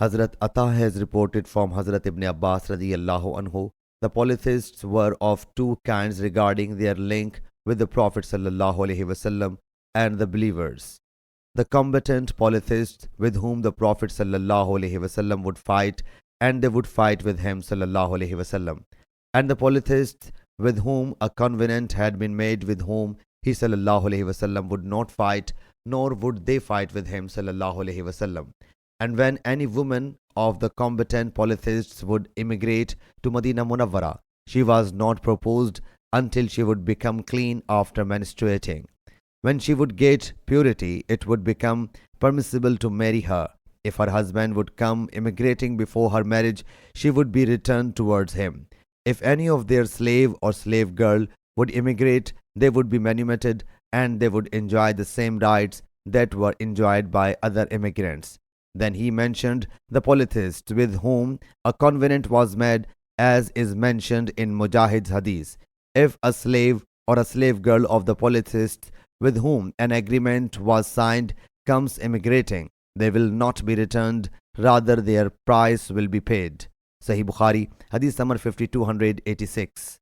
Hazrat Atta has reported from Hazrat Ibn Abbas radiyallahu anhu, the polytheists were of two kinds regarding their link with the Prophet sallallahu alaihi wasallam and the believers. The combatant polytheists with whom the Prophet sallallahu alaihi wasallam would fight, and they would fight with him sallallahu alaihi wasallam, and the polytheists with whom a covenant had been made, with whom he sallallahu alaihi wasallam would not fight, nor would they fight with him sallallahu alaihi wasallam. And when any woman of the combatant polytheists would immigrate to Medina Munawwara, she was not proposed until she would become clean after menstruating. When she would get purity, it would become permissible to marry her. If her husband would come immigrating before her marriage, she would be returned towards him. If any of their slave or slave girl would immigrate, they would be manumitted, and they would enjoy the same rights that were enjoyed by other immigrants. Then he mentioned the polytheists with whom a covenant was made, as is mentioned in Mujahid's Hadith. If a slave or a slave girl of the polytheists with whom an agreement was signed comes immigrating, they will not be returned, rather their price will be paid. Sahih Bukhari, Hadith number 5286.